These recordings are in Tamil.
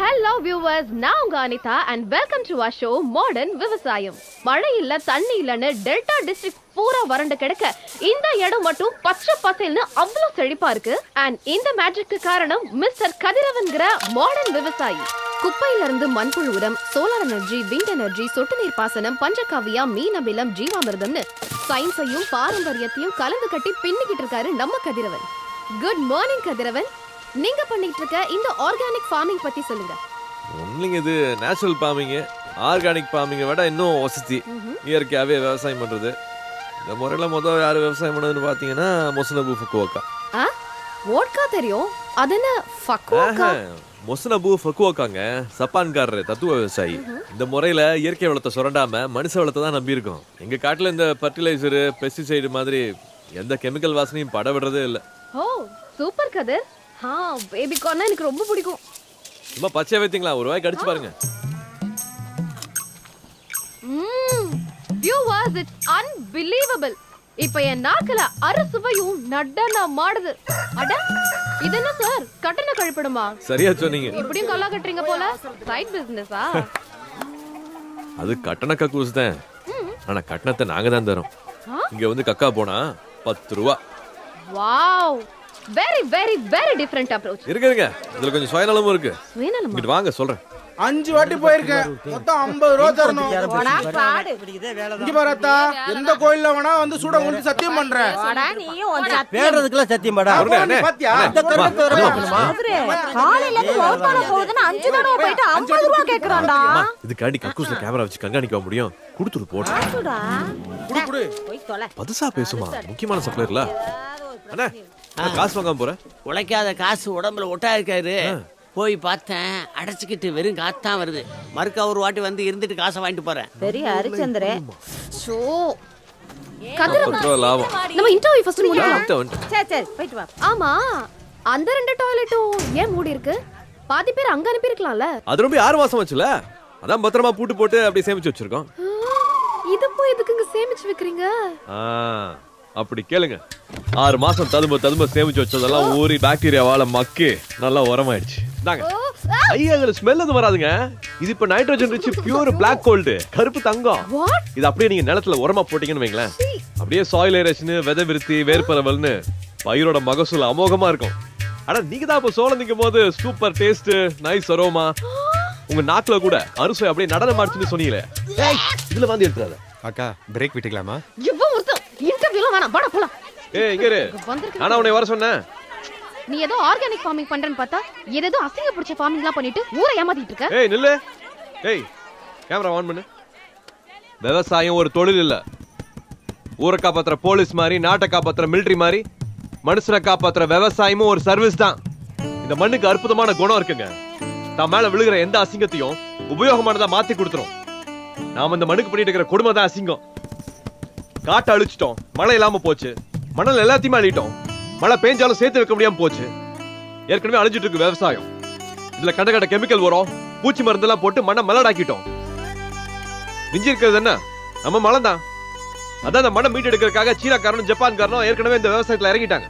Hello viewers, நான் உங்க Anitha and welcome to our show Modern விவசாயம். மழை இல்ல தண்ணி இல்லன்னு டெல்டா டிஸ்ட்ரிக்ட் பூரா வறண்டு கிடக்க இந்த இடம் மட்டும் பச்சை பசேல்னு அவ்வளவு செழிப்பா இருக்கு. and இந்த மேஜிக்கு காரணம் மிஸ்டர் கதிரவன்கிற மாடர்ன் விவசாயி. குப்பையில இருந்து மண்புழு உரம், சோலார் எனர்ஜி, விண்ட் எனர்ஜி, சொட்டு நீர் பாசனம், பஞ்சகாவியா, மீன் அமிலம், ஜீவாமிர்தம்னு சயின்ஸையும் பாரம்பரியத்தையும் கலந்து கட்டி பின்னிக்கிட்டு இருக்காரு நம்ம கதிரவன். குட் மார்னிங் கதிரவன். நீங்க பண்ணிட்டு இருக்க இந்த ஆர்கானிக் ஃபார்மிங் பத்தி சொல்லுங்க. ஒன்லிங்க இது நேச்சுரல் ஃபார்மிங். ஆர்கானிக் ஃபார்மிங்கை விட இன்னும் வசதி. இயற்கையாகவே விவசாயம் பண்ணுறது. இந்த முறையில் முதல் யார் விவசாயம் பண்ணதுன்னு பார்த்தீங்கன்னா மொசனபு ஃபக்குவோக்கா. வோட்கா தெரியும், அது என்ன ஃபக்குவோக்கா? மொசனபு ஃபக்குவோக்காங்க சப்பான்காரர் தத்துவ விவசாயி. இந்த முறையில் இயற்கை வளத்தை சுரண்டாம மனுஷ வளத்தை தான் நம்பி இருக்கோம். எங்கள் காட்டில் இந்த ஃபர்டிலைசரு, பெஸ்டிசைடு மாதிரி எந்த கெமிக்கல் வாசனையும் பட விடுறதே இல்லை. ஓ சூப்பர் கதிர். பேபி கார்ன் எனக்கு ரொம்ப பிடிக்கும். சும்மா பச்சை வைத்தீங்களா? ஒரு வாய் கடிச்சு பாருங்க. Viewers, it's unbelievable. இப்போ என் நாக்குல அறுசுவையும் நடன மாடுது. அட இது என்ன சார், கட்டண கழிப்பிடுமா? சரியா சொன்னீங்க. இப்படியும் கல்லா கட்டுறீங்க போல. சைட் பிசினஸா? அது கட்டண கக்கூஸ் தான். ஆனா கட்டணத்தை நாங்க தான் தரோம். இங்க வந்து கக்கா போனா 10 ரூபா. Wow, very very very different approach. இருங்க, இதுல கொஞ்சம் சுயநலமும் இருக்கு. சுயநலமா? இங்க வாங்க சொல்றேன். 5 வாட்டி போயிருக்கேன். மொத்தம் 50 ரூபா தரணும். இங்க பாரத்தா, எந்த கோயில்ல வேணா வந்து சூட கொண்டு சத்தியம் பண்றேன். பேடுறதுக்குலாம் சத்தியம் படா. பாத்தியா? காலையில இருந்து வவுத்தால போகுதுன்னு 5 தடவை போயிட்டு 50 ரூபாய் கேக்குறான்டா. இதுக்காண்டி கக்கூஸ்ல கேமரா வச்சு கண்காணிக்க முடியும். குடுத்துரு போடு. குடு குடு. போய் தொலை. பதுசா பேசுமா? முக்கியமான சப்ளையர்ல. அண்ணா, காசு வாங்காம போற? உழைக்காத காசு உடம்புல ஒட்டா இருக்காரு. போய் பார்த்தேன், அடைச்சிக்கிட்டு வெறும் காத்தான் வருது. மறுக்க ஒரு வாட்டி வந்து இருந்துட்டு காசை வாங்கிட்டு போறேன். பெரிய ஹரிச்சந்திரே. சோ கதிரவன், 10 ரூபா லாபம். நம்ம இன்டர்வியூ ஃபர்ஸ்ட் முடிக்கலாம். சரி போயிட்டு வா. ஆமா, அந்த 2 டாய்லெட்டும் ஏன் மூடி இருக்கு? பாதி பேர் அங்க அனுப்பி இருக்கலாம்ல. அது ரொம்ப 6 மாசம் ஆச்சுல. அதான் பத்திரமா பூட்டு போட்டு அப்படியே சேமிச்சு வச்சிருக்கோம். இது போய் எதுக்குங்க சேமிச்சு வைக்கிறீங்க? அப்படி கேளுங்க. 6 மாசம் ததும்ப சேமிச்சு வச்சதெல்லாம் ஊறி பாக்டீரியாவால மக்கி நல்லா உரமாயிடுச்சு. ஐயா, இதுல ஸ்மெல் எதுவும் வராதுங்க. இது இப்ப nitrogen rich pure black gold, கருப்பு தங்கம். இது அப்படியே நீங்க நிலத்துல உரமா போட்டீங்கன்னு வைங்களேன், அப்படியே சாயில் ஏரேஷன், விதை விருத்தி, வேர்பரவல்னு பயிரோட மகசூல் அமோகமா இருக்கும். ஆனா நீங்க தான் இப்ப சோளம் நிக்கும் போது சூப்பர் டேஸ்ட், நைஸ் அரோமா, உங்க நாக்குல கூட அறுசுவை அப்படியே நடனம் ஆச்சுன்னு சொன்னீங்களே. இதுல வந்து எடுத்துறாத. அக்கா, பிரேக் விட்டுக்கலாமா? இவ்வளவு ஒருத்தன் இன்டர்வியூல வேணாம், வாடா போலாம். இங்க இரு. ஆனா உன்னை வர சொன்னேன். நீ ஏதோ ஆர்கானிக் ஃபார்மிங் பண்றேன்னு பார்த்தா ஏதோ அசிங்க பிடிச்ச ஃபார்மிங்லாம் பண்ணிட்டு ஊரை ஏமாத்திட்டு இருக்க. நில்லு. கேமரா ஆன் பண்ணு. விவசாயம் ஒரு தொழில் இல்ல. ஊரை காப்பாத்துற போலீஸ் மாதிரி, நாட்டை காப்பாத்துற மிலிட்டரி மாதிரி, மனுஷனை காப்பாத்துற விவசாயமும் ஒரு சர்வீஸ் தான். இந்த மண்ணுக்கு அற்புதமான குணம் இருக்குங்க. தான் மேல விழுகிற எந்த அசிங்கத்தையும் உபயோகமானதா மாத்தி கொடுத்துரும். நாம இந்த மண்ணுக்கு பண்ணிட்டு இருக்கிற கொடுமை தான் அசிங்கம். காட்டை அழிச்சிட்டோம், மழை இல்லாம போச்சு. மணல் எல்லாத்தையுமே அழிட்டோம், மழை பெஞ்சாலும் சேர்த்து வைக்க முடியாம போச்சு. ஏற்கனவே அழிஞ்சிட்டு இருக்கு விவசாயம். இதுல கண்ட கெமிக்கல் உரம், பூச்சி மருந்து எல்லாம் போட்டு மண்ணை மலடாக்கிட்டோம். மிஞ்சி இருக்கிறது என்ன? நம்ம மழை தான். அதான் அந்த மண்ணை மீட்டு எடுக்கிறதுக்காக சீனாக்காரனும் ஜப்பான்காரனும் ஏற்கனவே இந்த விவசாயத்துல இறங்கிட்டாங்க.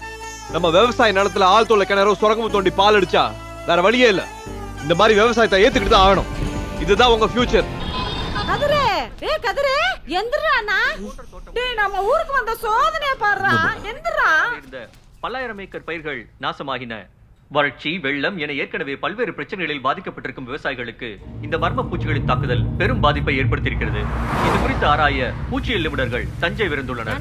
நம்ம விவசாய நிலத்துல ஆள் தோலை கிணறு, சுரங்கமும் தோண்டி பால் அடிச்சா வேற வழியே இல்ல. இந்த மாதிரி விவசாயத்தை ஏத்துக்கிட்டு தான் ஆகணும். இதுதான் உங்க ஃபியூச்சர். கதிரே, கதிரே, எந்திரா. டேய், நம்ம ஊருக்கு வந்த சோதனைய பாறா. எந்திரா. பல்லாயிரம் ஏக்கர் பயிர்கள் நாசமாகின. வறட்சி, வெள்ளம் என ஏற்கனவே பல்வேறு பிரச்சனைகளில் பாதிக்கப்பட்டிருக்கும் விவசாயிகளுக்கு இந்த மர்ம பூச்சிகளின் தாக்குதல் பெரும் பாதிப்பை ஏற்படுத்தியிருக்கிறது. இது குறித்து ஆராய பூச்சியியல் நிபுணர்கள் தஞ்சை விருந்துள்ளனர்.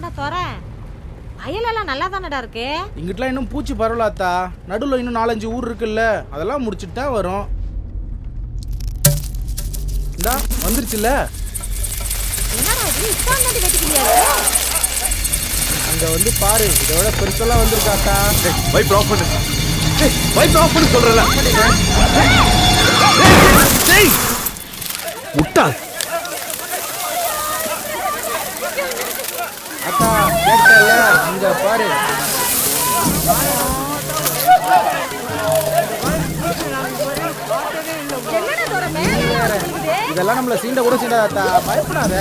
அயலெல்லாம் நல்லா தானடா இருக்கு. இங்கிட்டலாம் இன்னும் பூச்சி பரவலாத்தா. நடுவுல இன்னும் 4-5 ஊர் இருக்குல்ல, அதெல்லாம் முடிச்சிட்டு தான் வரும். இந்தா வந்துருச்சுல. என்னடா இது, இஷ்டானடி வெட்டிக்கிறியா? அங்க வந்து பாரு, இதோட பெருசெல்லாம் வந்திருக்காத்தா. வைப் ஆஃப் பண்ணு. வைப் ஆஃப் பண்ணு சொல்றல. முட்டா. அத்தா கேட்டல, அங்க பாரு. இதெல்லாம் நம்மள சீண்ட கூட சீண்டாதா, பயப்படாத.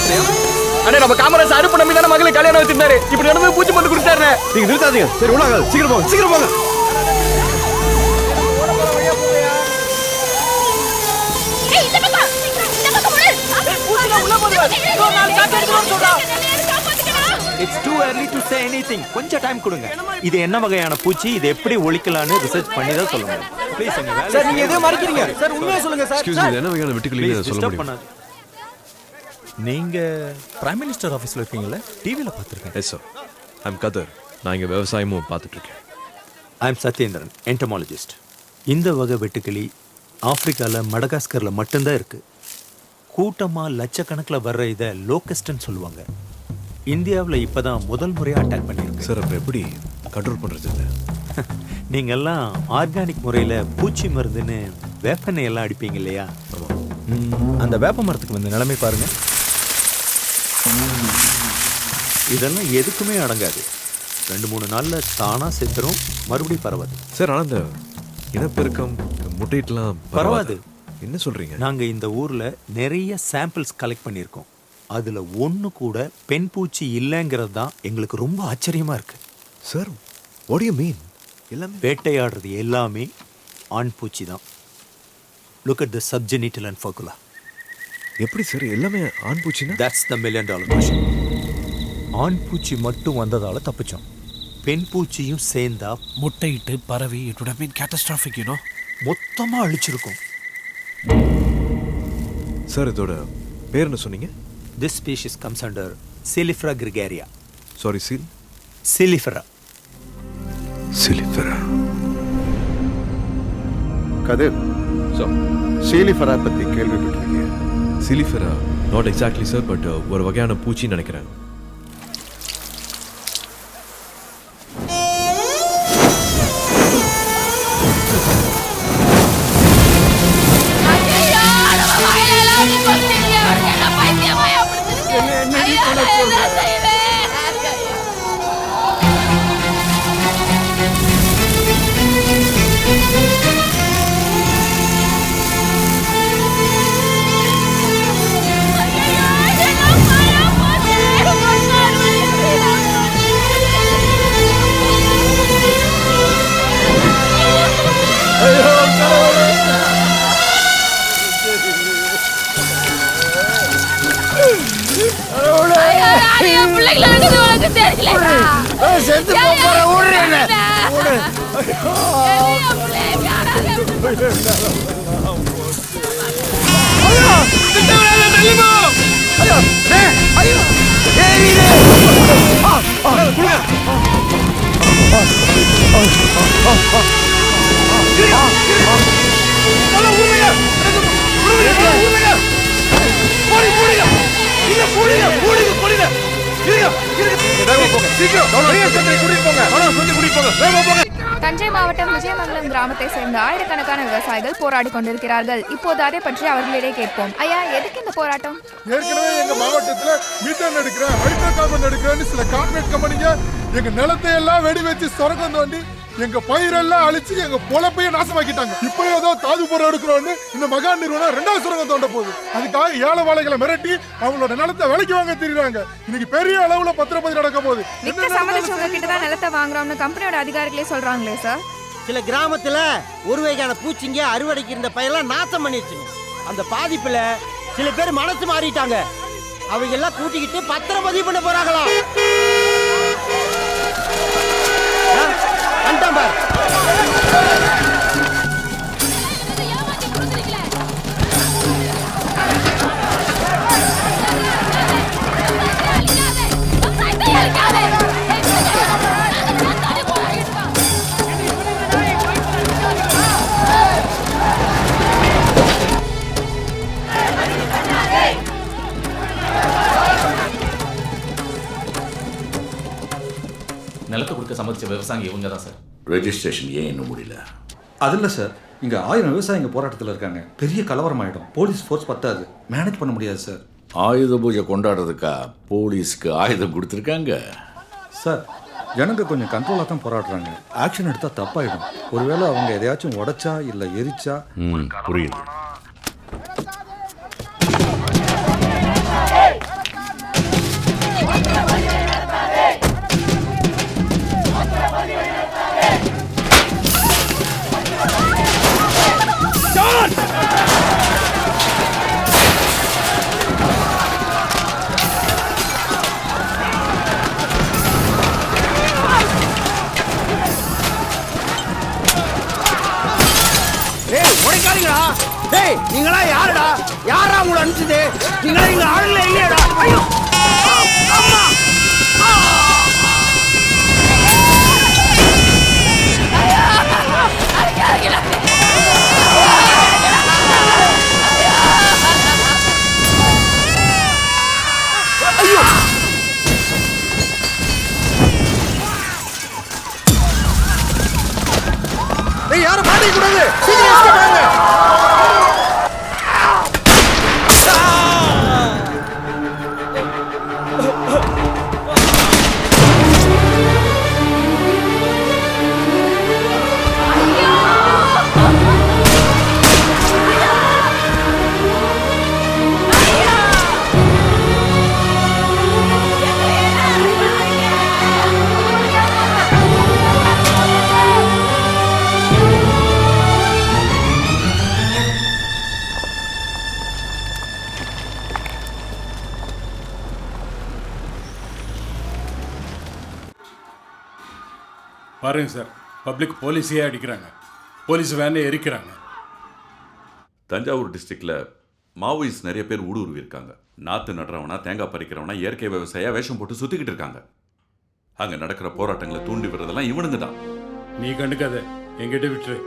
பாத்தியா அண்ணே நம்ம காமராஜ் அறுப்பு நம்பி தானே மகளை கல்யாணம் வச்சிருந்தாரு இப்படி நடந்து பூச்சி பண்ணி கொடுத்தாருண்ணே நீங்க நிறுத்தாதீங்க சரி உள்ள சீக்கிரம் போங்க சீக்கிரம் போங்க It's too early to say anything. கொஞ்சம் டைம் கொடுங்க. இது என்ன வகையான பூச்சி இது எப்படி ஒழிக்கலாம்னு ரிசர்ச் பண்ணி தான் சொல்ல முடியும். ப்ளீஸ் எங்க வேலை சார் நீங்க எதை மறைக்கிறீங்க சார் உண்மையா சொல்லுங்க சார் எக்ஸ்கியூஸ் மீ என்ன வகையான வெட்டுக்கிளிங்க சொல்ல டிஸ்டர்ப் முடியும் பண்ணாது. நீங்க பிரைம் மினிஸ்டர் ஆபீஸ்ல இருக்கீங்களா? டிவில பார்த்திருக்கேன். எஸ் சார் ஐம் கதர் நான் இங்க விவசாயமும் பார்த்துட்டு இருக்கேன். ஐ அம் சத்யேந்திரன் என்டமாலஜிஸ்ட். இந்த வகை வெட்டுக்கிளி ஆப்பிரிக்கால மடகாஸ்கர்ல மட்டும்தான் இருக்கு. கூட்டமா லட்சக்கணக்கில் வர்ற இதை லோக்கஸ்ட்னு சொல்லுவாங்க. இந்தியாவில் இப்பதான் முதல் முறையாக அட்டாக் பண்ணியிருக்கு. சார் அப்புறம் எப்படி கண்ட்ரோல் பண்றது இல்லை நீங்கெல்லாம் ஆர்கானிக் முறையில் பூச்சி மருந்துன்னு வேப்பெண்ணெய் எல்லாம் அடிப்பீங்க இல்லையா? அந்த வேப்ப மரத்துக்கு வந்து நிலைமை பாருங்க. இதெல்லாம் எதுக்குமே அடங்காது. 2-3 நாள்ல தானா செத்துரும், மறுபடியும் பரவாது. சார் ஆனால் இந்த இனப்பெருக்கம் முட்டையிட்டலாம் பரவாது. என்ன சொல்றீங்க? நாங்க இந்த ஊர்ல நிறைய சாம்பிள்ஸ் கலெக்ட் பண்ணியிருக்கோம். அதுல ஒண்ணு கூட பெண் பூச்சி இல்லைங்கிறது தான் எங்களுக்கு ரொம்ப ஆச்சரியமா இருக்கு. Sir what you mean? எல்லாமே வேட்டையாடுறது எல்லாமே ஆண் பூச்சி தான். Look at the subgenital and furcula. எப்படி சார் எல்லாமே ஆண் பூச்சினா? That's the $1 million question. ஆண் பூச்சி மட்டும் வந்ததால தப்பிச்சோம். பெண் பூச்சியும் சேர்ந்தா முட்டையிட்டு பரவி it would have been catastrophic, you know. மொத்தமா அழிச்சிருக்கும். சார் இதோட பேர் என்ன சொன்னீங்க? This species comes under Silifera gregaria. Sorry seal Silifera. சிலிஃபெரா. Kathir sir சீலிஃபரா பத்தி கேள்விப்பட்டிருக்கீங்க? சிலிஃபெரா நாட் எக்ஸாக்ட்லி சார் பட் ஒரு வகையான பூச்சின்னு நினைக்கிறேன். தஞ்சை மாவட்டம் விஜயமங்கலம் கிராமத்தை சேர்ந்த ஆயிரக்கணக்கான விவசாயிகள் போராடி கொண்டிருக்கிறார்கள். இப்போது அதை பற்றி அவர்களிடையே கேட்போம். ஐயா, எதுக்கு இந்த போராட்டம்? ஏற்கனவே எங்க மாவட்டத்துல மீத்தேன் எடுக்கிறேன், ஹைட்ரோ கார்பன் எடுக்கிறேன்னு சில கார்பரேட் கம்பெனிங்க எங்க நிலத்தை எல்லாம் வெடி வச்சு சொரக்கம் தோண்டி எங்க பயிரெல்லாம் அழிச்சு எங்க பொழப்பையே நாசமாக்கிட்டாங்க. இப்போ ஏதோ தாது பொருள் எடுக்கிறோன்னு இந்த மகா நிறுவனம் 2வது சுரங்கம் தோண்ட போகுது. அதுக்காக ஏழை வாழைகளை மிரட்டி அவங்களோட நிலத்தை விலைக்கு வாங்க தெரியுறாங்க. இன்னைக்கு பெரிய அளவுல பத்திரப்பதி நடக்க போகுது. சம்மதிச்சவங்க கிட்ட தான் நிலத்தை வாங்குறோம்னு கம்பெனியோட அதிகாரிகளே சொல்றாங்களே சார். சில கிராமத்துல ஒரு வகையான பூச்சிங்க அறுவடைக்கு இருந்த பயிரெல்லாம் நாசம் பண்ணிடுச்சு. அந்த பாதிப்புல சில பேர் மனசு மாறிட்டாங்க. அவங்க எல்லாம் கூட்டிக்கிட்டு பத்திரப்பதிவு பண்ண போறாங்களாம். நிலத்தை கொடுக்க சம்மதிச்ச விவசாயி இவங்க தான் சார். ரெஜிஸ்ட்ரேஷன் ஏன் இன்னும் முடியல? அது இல்லை சார், இங்கே 1000 விவசாயிங்க போராட்டத்தில் இருக்காங்க. பெரிய கலவரம் ஆகிடும். போலீஸ் ஃபோர்ஸ் பத்தாது, மேனேஜ் பண்ண முடியாது சார். ஆயுத பூஜை கொண்டாடுறதுக்கா போலீஸ்க்கு ஆயுதம் கொடுத்துருக்காங்க? சார் ஜனங்க கொஞ்சம் கண்ட்ரோலாக தான் போராடுறாங்க. ஆக்ஷன் எடுத்தால் தப்பாயிடும். ஒருவேளை அவங்க எதையாச்சும் உடைச்சா இல்லை எரிச்சா. புரியுது. டேய் நீங்களா யாருடா? யாரா உங்களை அனுப்பிச்சது? நீங்களா இங்க ஆளுங்களே இல்லையாடா? ஐயோ அம்மா யாரும் மாட்டிக்க கூடாது. சீக்கிரம் escape ஆகுங்க. பாருங்க சார், பப்ளிக் போலீஸையே அடிக்கிறாங்க, போலீஸ் வேனே எரிக்கிறாங்க. தஞ்சாவூர் டிஸ்ட்ரிக்ட்ல மாவோயிஸ்ட் நிறைய பேர் ஊடுருவி இருக்காங்க. நாற்று நடுறவனா, தேங்காய் பறிக்கிறவனா, இயற்கை விவசாயியா வேஷம் போட்டு சுத்திக்கிட்டு இருக்காங்க. அங்க நடக்கிற போராட்டங்களை தூண்டி விடுறதெல்லாம் இவனுங்க தான். நீ கண்டுக்காத, எங்கிட்ட விட்டுரு.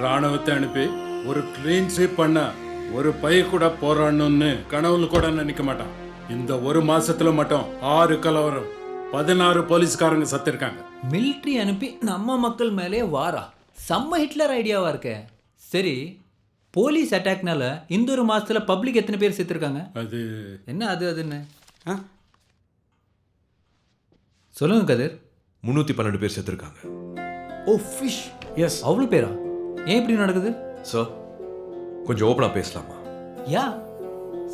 ராணுவத்தை அனுப்பி ஒரு கிளீன் ஸ்வீப் பண்ண ஒரு பைய கூட போராடணும்னு கனவுல கூட நினைக்க மாட்டான். இந்த ஒரு மாசத்துல மட்டும் 6 கலவரம், 16 போலீஸ்காரங்க சத்திருக்காங்க. மிலிட்ரி அனுப்பி நம்ம மக்கள் மேலே வாரா, செம்ம ஹிட்லர் ஐடியாவா இருக்க. சரி, போலீஸ் அட்டாக்னால இந்த ஒரு மாசத்துல பப்ளிக் எத்தனை பேர் செத்துருக்காங்க? அது என்ன அதுன்னு சொல்லுங்க கதிர். 312 பேர் செத்துருக்காங்க. ஓ ஃபிஷ், எஸ், அவ்வளோ பேரா? ஏன் இப்படி நடக்குது சார்? கொஞ்சம் ஓப்பனா பேசலாமா? யா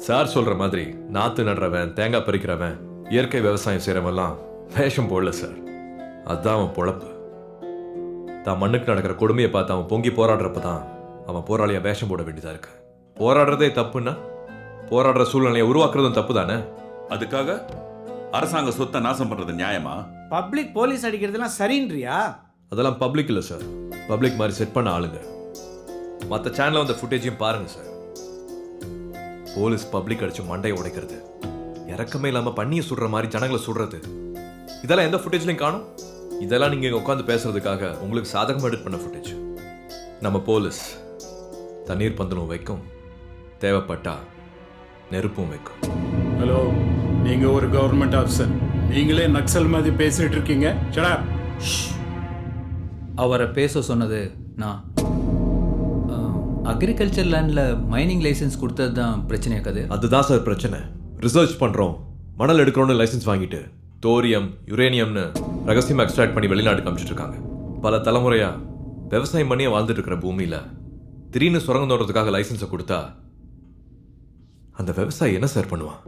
சார் சொல்ற மாதிரி நாத்து நடுறவன், தேங்காய் பறிக்கிறவன், இயற்கை விவசாயம் செய்யறவெல்லாம் வேஷம் போடல சார். அதுதான் அவன் பொழப்பு. தான் மண்ணுக்கு நடக்கிற கொடுமையை பார்த்து அவன் பொங்கி போராடுறப்பதான் அவன் போராளியா வேஷம் போட வேண்டியதா இருக்கு. போராடுறதே தப்புன்னா போராடுற சூழ்நிலையை உருவாக்குறதும் தப்பு தானே? அதுக்காக அரசாங்க சொத்தை நாசம் பண்றது நியாயமா? பப்ளிக் போலீஸ் அடிக்கிறதுலாம் சரின்றியா? அதெல்லாம் பப்ளிக் இல்லை சார், பப்ளிக் மாதிரி செட் பண்ண ஆளுங்க. மற்ற சேனல்ல வந்த ஃபுட்டேஜையும் பாருங்க சார். போலீஸ் பப்ளிக் அடிச்சு மண்டையை உடைக்கிறது, இறக்கமே இல்லாம பண்ணியை சுடுற மாதிரி ஜனங்களை சுடுறது, இதெல்லாம் எந்த ஃபுட்டேஜ்லையும் காணும். இதெல்லாம் நீங்க இங்க உட்காந்து பேசுறதுக்காக உங்களுக்கு சாதகமாக எடிட் பண்ண ஃபுட்டேஜ். நம்ம போலீஸ் தண்ணீர் பந்தலும் வைக்கும், தேவைப்பட்டா நெருப்பும் வைக்கும். ஹலோ, நீங்க ஒரு கவர்மெண்ட் ஆஃபீஸர், நீங்களே நக்சல் மாதிரி பேசிட்டு இருக்கீங்க. சடா. அவரை பேச சொன்னது நான். அக்ரிகல்ச்சர் லேண்டில் மைனிங் லைசன்ஸ் கொடுத்தது தான் பிரச்சனையா கது? அதுதான் சார் பிரச்சனை. ரிசர்ச் பண்றோம், மணல் எடுக்கிறோன்னு லைசன்ஸ் வாங்கிட்டு தோரியம், யுரேனியம்னு ரகசியமாக எக்ஸ்ட்ராக்ட் பண்ணி வெளிநாட்டுக்கு அனுப்பிச்சிட்டு இருக்காங்க. பல தலைமுறையா விவசாயம் பண்ணியே வாழ்ந்துட்டு இருக்கிற பூமியில திடீர்னு சுரங்கம் தோட்டத்துக்காக லைசன்ஸை கொடுத்தா அந்த விவசாயி என்ன சார் பண்ணுவான்?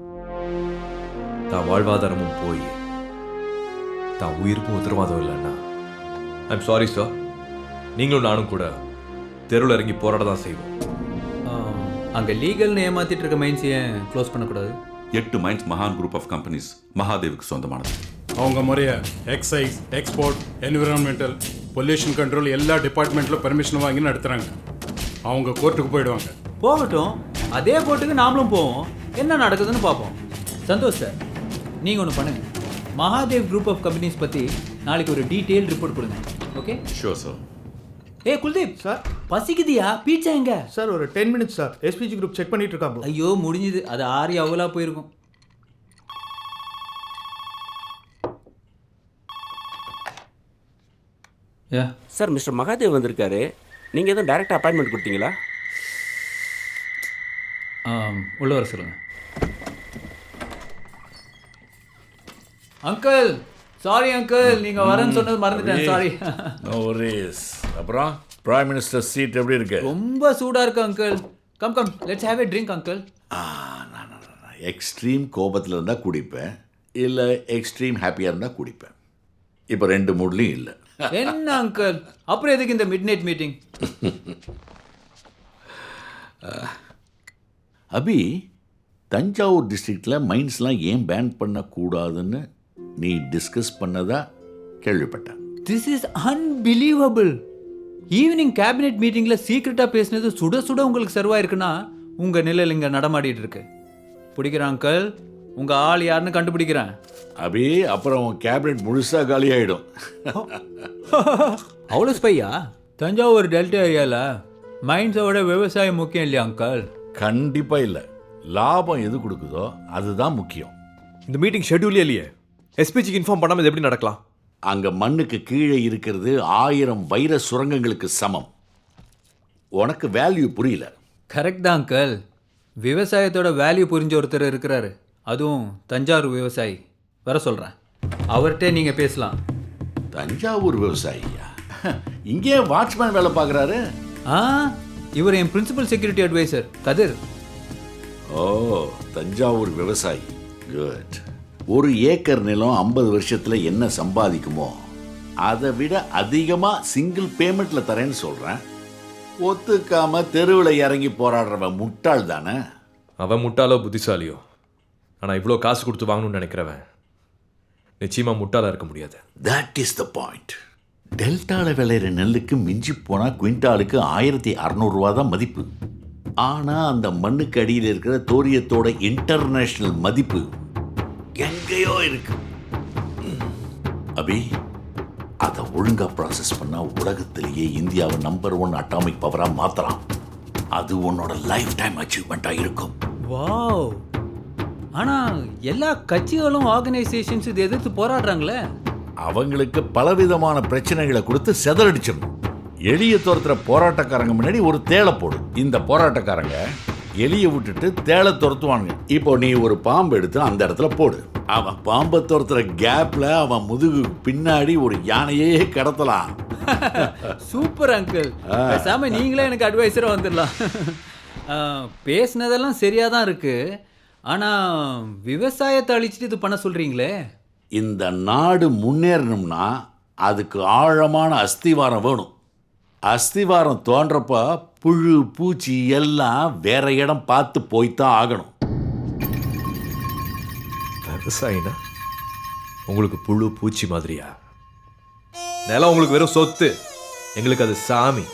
தான் வாழ்வாதாரமும் போய் தான் உயிருக்கும் உத்தரவாதம் இல்லைன்னா ஐம் சாரி சார், நீங்களும் நானும் கூட தெருவில் இறங்கி போராட தான் செய்வோம். அங்கே லீகல்னு ஏமாத்திட்டு இருக்க மைன்ஸ் ஏன் க்ளோஸ் பண்ணக்கூடாது? 8 மைன்ஸ் மகான் குரூப் ஆஃப் கம்பெனிஸ் மகாதேவுக்கு சொந்தமானது. அவங்க முறைய exercise, export, environmental, pollution control எல்லா டிபார்ட்மெண்ட்ல பெர்மிஷன் வாங்கி நடத்துறாங்க. அவங்க கோர்ட்டுக்கு போயிடுவாங்க. போகட்டும், அதே கோர்ட்டுக்கு நாமளும் போவோம், என்ன நடக்குதுன்னு பார்ப்போம். சந்தோஷ் சார், நீங்கள் ஒன்று பண்ணுங்க, மகாதேவ் குரூப் ஆஃப் கம்பெனிஸ் பற்றி நாளைக்கு ஒரு டீட்டெயில் ரிப்போர்ட் கொடுங்க. ஓகே? Sure sir. ஏ குல்தீப் சார், பசிக்குதியா? பீட்சா எங்க சார்? ஒரு 10 minutes sir, SPG group check பண்ணிட்டு இருக்காங்க. ஐயோ முடிஞ்சுது, அது ஆறி அவ்வளோ போயிருக்கும். சார், மிஸ்டர் மகாதேவ் வந்திருக்காரு. நீங்கள் எதுவும் டைரக்டாக அப்பாயின்மெண்ட் கொடுத்தீங்களா? உள்ள வர சொல்லுங்கள். அங்கிள், சாரி அங்கிள், நீங்கள் வரேன்னு சொன்னது மறந்துட்டேன், சாரி. No worries. அப்புறம் பிரைம் மினிஸ்டர் சீட் எப்படி இருக்கு? ரொம்ப சூடாக இருக்கு uncle. Come come, let's have a drink uncle. Extreme கோபத்தில் இருந்தால் குடிப்பேன், இல்லை எக்ஸ்ட்ரீம் ஹாப்பியாக இருந்தால் குடிப்பேன். இப்போ 2 மூட்லையும் இல்லை. என்ன அங்கிள், அப்புறம் எதுக்கு இந்த மிட் நைட் மீட்டிங்? அபி, தஞ்சாவூர் டிஸ்ட்ரிக்டில் மைன்ஸ்லாம் ஏன் பேன் பண்ணக்கூடாதுன்னு நீ டிஸ்கஸ் பண்ணதா கேள்விப்பட்டேன். This is unbelievable. Evening cabinet மீட்டிங்கில் சீக்ரெட்டாக பேசினது சுட சுட உங்களுக்கு சர்வ் ஆயிருக்குன்னா உங்கள் நிலையில் இங்கே நடமாடிட்டு இருக்கு. பிடிக்கிறேன் அங்கிள், உங்கள் ஆள் யாருன்னு கண்டுபிடிக்கிறேன். அபி அப்புறம் கேபினெட் முழுசா காலியாயிடும். அவ்வளோ ஸ்பையா? தஞ்சாவூர் டெல்டா ஏரியாவில் மைன்ஸோட விவசாயம் முக்கியம் இல்லையா அங்கிள்? கண்டிப்பா இல்லை. லாபம் எது கொடுக்குதோ அதுதான் முக்கியம். இந்த மீட்டிங் ஷெட்யூலே இல்லையே. எஸ்பிஜிக்கு இன்ஃபார்ம் பண்ணாமல் இது எப்படி நடக்கலாம்? அங்க மண்ணுக்கு கீழே இருக்கிறது 1000 வைர சுரங்கங்களுக்கு சமம். உனக்கு வேல்யூ புரியல. கரெக்ட் தான் அங்கிள். விவசாயத்தோட வேல்யூ புரிஞ்ச ஒருத்தர் இருக்கிறாரு, அதுவும் தஞ்சாவூர் விவசாயி. வர சொல்கிறேன், அவர்கிட்ட நீங்கள் பேசலாம். தஞ்சாவூர் விவசாயியா? இங்கே வாட்ச்மேன் வேலை பார்க்குறாரு. இவர் என் பிரின்சிபல் செக்யூரிட்டி அட்வைசர் கதிர். ஓ, தஞ்சாவூர் விவசாயி. குட். ஒரு ஏக்கர் நிலம் 50 வருஷத்துல என்ன சம்பாதிக்குமோ அதை விட அதிகமா சிங்கிள் பேமெண்ட்ல தரேன்னு சொல்றேன். ஒத்துக்காம தெருவில் இறங்கி போராடுறவன் முட்டாள் தானே? அவன் முட்டாளோ புத்திசாலியோ, ஆனால் இவ்வளோ காசு கொடுத்து வாங்கணும்னு நினைக்கிறவன் நிச்சயமாக முட்டாளாக இருக்க முடியாது. That is the point. டெல்டாவில் விளையிற நெல்லுக்கு மிஞ்சி போனால் குவிண்டாலுக்கு 1600 ரூபா தான் மதிப்பு. ஆனால் அந்த மண்ணுக்கு அடியில் இருக்கிற தோரியத்தோட இன்டர்நேஷனல் மதிப்பு எங்கேயோ இருக்கு. அபி, அதை ஒழுங்கா ப்ராசஸ் பண்ணா உலகத்திலேயே இந்தியாவை நம்பர் 1 அட்டாமிக் பவரா மாத்தலாம். அது உன்னோட லைஃப் டைம் அச்சீவ்மெண்டா இருக்கும். வாவ். ஆனா எல்லா கட்சிகளும் ஆர்கனைசேஷன்ஸ் இதை எதிர்த்து போராடுறாங்களே. அவங்களுக்கு பலவிதமான பிரச்சனைகளை கொடுத்து செதறடிச்சிடணும். எலியை துரத்துற போராட்டக்காரங்க முன்னாடி ஒரு தேளை போடு. இந்த போராட்டக்காரங்க எலியை விட்டுட்டு தேளை துரத்துவானுங்க. இப்போ நீ ஒரு பாம்பு எடுத்து அந்த இடத்துல போடு. அவன் பாம்பை துரத்துற கேப்ல அவன் முதுகு பின்னாடி ஒரு யானையே கடத்தலாம். Super uncle. பேசாம நீங்களே எனக்கு அட்வைசரா வந்துடலாம். பேசினதெல்லாம் சரியா தான் இருக்கு. ஆனா விவசாயத்தை அழிச்சிட்டு இது பண்ண சொல்றீங்களே. இந்த நாடு முன்னேறணும்னா அதுக்கு ஆழமான அஸ்திவாரம் வேணும். அஸ்திவாரம் தோன்றப்ப புழு பூச்சி எல்லாம் வேற இடம் பார்த்து போய்த்தான் ஆகணும். விவசாயினா உங்களுக்கு புழு பூச்சி மாதிரியா? நிலம் உங்களுக்கு வெறும் சொத்து, எங்களுக்கு அது சாமி.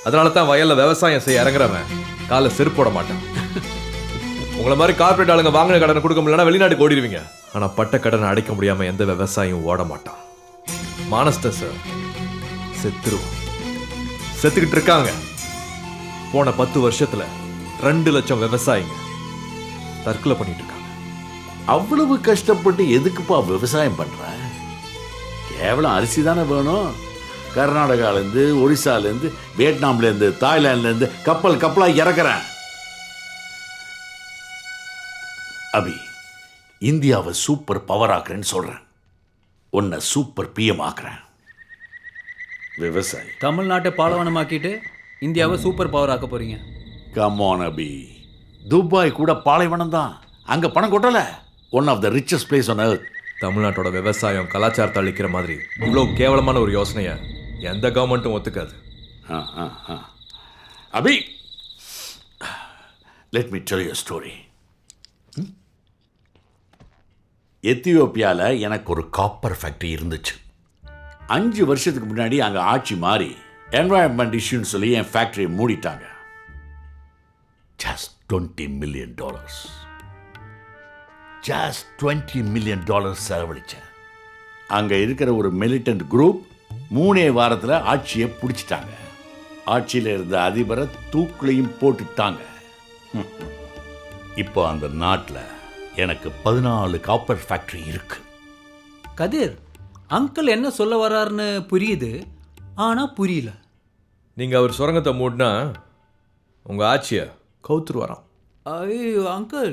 அதனால தான் வயல்ல விவசாயம் செய்ய இறங்குறவன் காலை செருப்பு போட மாட்டான். உங்களை மாதிரி கார்பரேட் ஆளுங்க வாங்கின கடனை கொடுக்க முடியலன்னா வெளிநாட்டுக்கு ஓடிடுவீங்க. ஆனா பட்ட கடனை அடைக்க முடியாம எந்த விவசாயியும் ஓட மாட்டான். மானஸ்த சார் செத்துருவோம். செத்துக்கிட்டு இருக்காங்க. போன 10 வருஷத்துல 2 லட்சம் விவசாயிங்க தற்கொலை பண்ணிட்டு இருக்காங்க. அவ்வளவு கஷ்டப்பட்டு எதுக்குப்பா விவசாயம் பண்ற? கேவலம் அரிசி தானே வேணும். கர்நாடகாலேருந்து, ஒரிசாலேருந்து, வியட்நாம்லேருந்து, தாய்லாந்துலேருந்து கப்பல் கப்பலா இறக்குறேன். அபி, இந்தியாவை சூப்பர் பவர் ஆக்குறேன்னு சொல்றேன். உன்னை சூப்பர் பிஎம் ஆக்குறேன். விவசாயி தமிழ்நாட்டை பாலைவனமாக்கிட்டு இந்தியாவை சூப்பர் பவர் ஆக்க போறீங்க. Come on Abhi. துபாய் கூட பாலைவனம் தான். அங்க பணம் கொட்டல. One of the richest place on earth. தமிழ்நாட்டோட விவசாயம் கலாச்சாரத்தை அழிக்கிற மாதிரி இவ்வளவு கேவலமான ஒரு யோசனையை எந்த கவர்மெண்ட்டும் ஒத்துக்காது. Abhi, let me tell you a story. எத்தியோப்பியாவில் எனக்கு ஒரு காப்பர் ஃபேக்டரி இருந்துச்சு. 5 வருஷத்துக்கு முன்னாடி அங்கே ஆட்சி மாறி என்வாயன்மெண்ட் இஷ்யூன்னு சொல்லி என் ஃபேக்டரியை மூடிட்டாங்க. Just $20 million. Just $20 million செலவழிச்சேன். அங்கே இருக்கிற ஒரு மிலிட்டன்ட் குரூப் 3 வாரத்தில் ஆட்சியை பிடிச்சிட்டாங்க. ஆட்சியில் இருந்த அதிபரை தூக்குலையும் போட்டுட்டாங்க. இப்போ அந்த நாட்டில் எனக்கு 14 காப்பர் ஃபேக்டரி இருக்கு. கதிர், அங்கிள் என்ன சொல்ல வர்றாருன்னு புரியுது, ஆனா புரியல. நீங்க அவர் சுரங்கத்தை மூடினா உங்க ஆட்சியை கவுத்துரு வரான். ஐயோ அங்கிள்,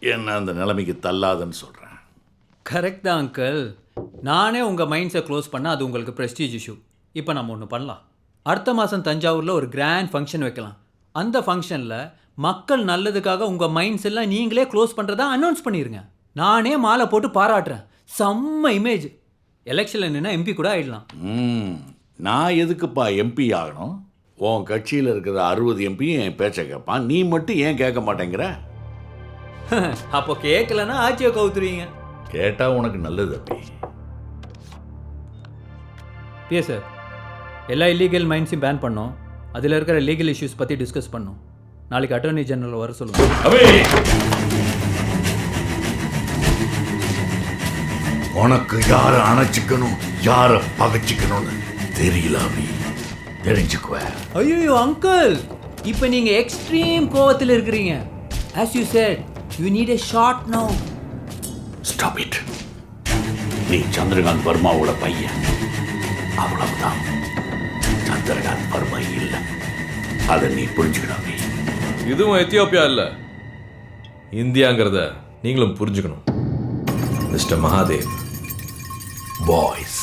என்ன அந்த நிலைமைக்கு தள்ளாதுன்னு சொல்கிறேன். கரெக்ட் தான் அங்கிள். நானே உங்கள் மைண்ட்ஸை க்ளோஸ் பண்ணால் அது உங்களுக்கு ப்ரெஸ்டீஜ் இஷ்யூ. இப்போ நம்ம ஒன்று பண்ணலாம். அடுத்த மாதம் தஞ்சாவூரில் ஒரு கிராண்ட் ஃபங்க்ஷன் வைக்கலாம். அந்த ஃபங்க்ஷனில் மக்கள் நல்லதுக்காக உங்கள் மைண்ட்ஸ் எல்லாம் நீங்களே க்ளோஸ் பண்ணுறதா அனௌன்ஸ் பண்ணிடுங்க. நானே மாலை போட்டு பாராட்டுறேன். செம்ம இமேஜ். எலெக்ஷனில் நின்னா எம்பி கூட ஆயிடலாம். நான் எதுக்குப்பா எம்பி ஆகணும்? உன் கட்சியில் இருக்கிற 60 எம்பியும் என் பேச்சை கேட்பான். நீ மட்டும் ஏன் கேட்க மாட்டேங்கிற? அப்போ கேட்கலன்னா ஆட்சியை கவுத்துருவீங்க. கேட்டால் உனக்கு நல்லது அப்படி. பிஏ சார், எல்லா இல்லீகல் மைன்ஸையும் பேன் பண்ணோம். அதில் இருக்கிற லீகல் இஷ்யூஸ் பற்றி டிஸ்கஸ் பண்ணோம். நாளைக்கு அட்டர்னி ஜெனரல் வர சொல்லுங்கள். உனக்கு யாரை அணைச்சிக்கணும் யாரை பகைச்சிக்கணும்னு தெரியல அபி. தெரிஞ்சுக்குவேன். ஐயோ அங்கிள், இப்போ நீங்கள் எக்ஸ்ட்ரீம் கோவத்தில் இருக்கிறீங்க. As you said, you need a short no. Stop it. நீ சந்திரகாந்த் வர்மாவோட பையன், அவ்வளவுதான். சந்திரகாந்த் வர்மா இல்லை, அதை நீ புரிஞ்சுக்கணும். இதுவும் எத்தியோப்பியா இல்ல, இந்தியாங்கிறத நீங்களும் புரிஞ்சுக்கணும் மிஸ்டர் மகாதேவ். பாய்ஸ்